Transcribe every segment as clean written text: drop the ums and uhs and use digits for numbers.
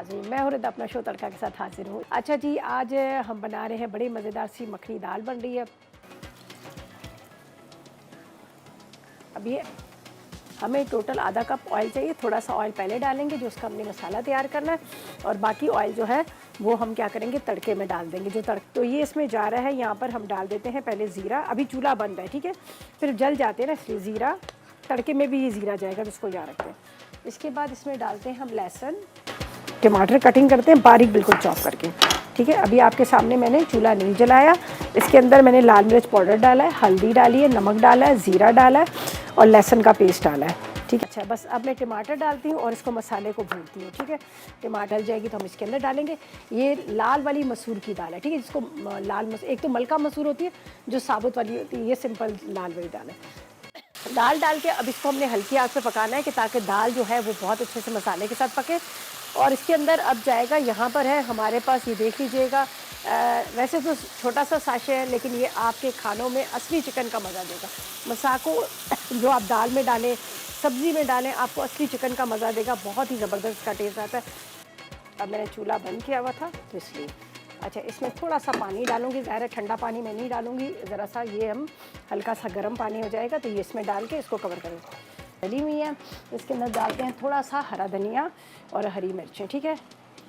नाज़रीन, मैं हुरैदा अपना शो तड़का के साथ हाजिर हूँ। अच्छा जी, आज हम बना रहे हैं बड़ी मज़ेदार सी मखनी दाल बन रही है। अब ये हमें टोटल आधा कप ऑयल चाहिए। थोड़ा सा ऑयल पहले डालेंगे जो उसका हमने मसाला तैयार करना है, और बाकी ऑयल जो है वो हम क्या करेंगे तड़के में डाल देंगे। जो तो ये इसमें जा रहा है, यहाँ पर हम डाल देते हैं पहले ज़ीरा। अभी चूल्हा बंद है, ठीक है, फिर जल जाते हैं ना, इसलिए ज़ीरा तड़के में भी ये ज़ीरा जाएगा, तो इसको याद रखते हैं। इसके बाद इसमें डालते हैं हम लहसुन, टमाटर कटिंग करते हैं बारीक बिल्कुल चॉप करके, ठीक है। अभी आपके सामने मैंने चूल्हा नहीं जलाया। इसके अंदर मैंने लाल मिर्च पाउडर डाला है, हल्दी डाली है, नमक डाला है, ज़ीरा डाला है और लहसुन का पेस्ट डाला है, ठीक है। अच्छा, बस अब मैं टमाटर डालती हूँ और इसको मसाले को भूनती हूँ, ठीक है। टमाटर डल जाएगी तो हम इसके अंदर डालेंगे ये लाल वाली मसूर की दाल है, ठीक है, जिसको एक तो मलका मसूर होती है जो साबुत वाली होती है, ये सिंपल लाल वाली दाल है। दाल डाल के अब इसको हमने हल्की आंच पे पकाना है कि ताकि दाल जो है वो बहुत अच्छे से मसाले के साथ पके। और इसके अंदर अब जाएगा, यहाँ पर है हमारे पास, ये देख लीजिएगा, वैसे तो छोटा सा साशे है लेकिन ये आपके खानों में असली चिकन का मज़ा देगा। मसाको जो आप दाल में डालें, सब्ज़ी में डालें, आपको असली चिकन का मज़ा देगा, बहुत ही ज़बरदस्त का टेस्ट आता है। अब मैंने चूल्हा बंद किया हुआ था तो इसलिए। अच्छा, इसमें थोड़ा सा पानी डालूंगी, ज़्यादा ठंडा पानी मैं नहीं डालूंगी, ज़रा सा ये हम हल्का सा गर्म पानी हो जाएगा तो ये इसमें डाल के इसको कवर करेंगे। डली हुई है, इसके अंदर डालते हैं थोड़ा सा हरा धनिया और हरी मिर्चें, ठीक है,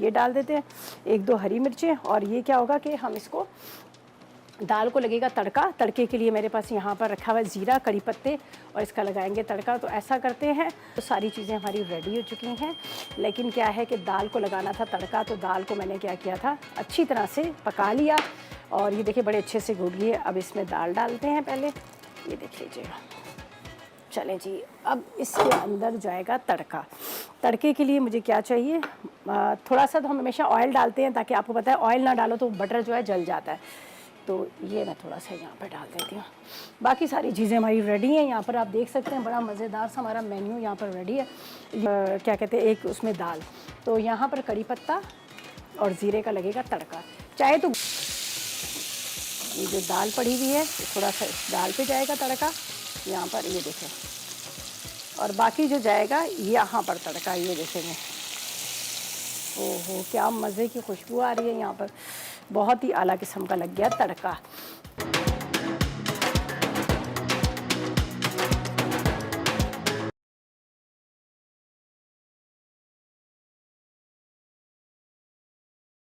ये डाल देते हैं, 1-2 हरी मिर्चें। और ये क्या होगा कि हम इसको दाल को लगेगा तड़का। तड़के के लिए मेरे पास यहाँ पर रखा हुआ है ज़ीरा, कड़ी पत्ते, और इसका लगाएंगे तड़का। तो ऐसा करते हैं, तो सारी चीज़ें हमारी रेडी हो चुकी हैं, लेकिन क्या है कि दाल को लगाना था तड़का, तो दाल को मैंने क्या किया था, अच्छी तरह से पका लिया और ये देखिए बड़े अच्छे से घुल गई है। अब इसमें दाल डालते हैं पहले, ये देख लीजिएगा। चलें जी, अब इसके अंदर जाएगा तड़का। तड़के के लिए मुझे क्या चाहिए, थोड़ा सा तो हम हमेशा ऑयल डालते हैं ताकि आपको पता है ऑयल ना डालो तो बटर जो है जल जाता है, तो ये मैं थोड़ा सा यहाँ पर डाल देती हूँ। बाकी सारी चीज़ें हमारी रेडी हैं, यहाँ पर आप देख सकते हैं बड़ा मज़ेदार सा हमारा मेन्यू यहाँ पर रेडी है। क्या कहते हैं, एक उसमें दाल, तो यहाँ पर कड़ी पत्ता और ज़ीरे का लगेगा तड़का। चाहे तो ये जो दाल पड़ी हुई है थोड़ा सा इस दाल पे जाएगा तड़का, यहाँ पर ये देखें, और बाकी जो जाएगा यहाँ पर तड़का, ये देखेंगे। ओहो, क्या मज़े की खुशबू आ रही है यहाँ पर, बहुत ही आला किस्म का लग गया तड़का।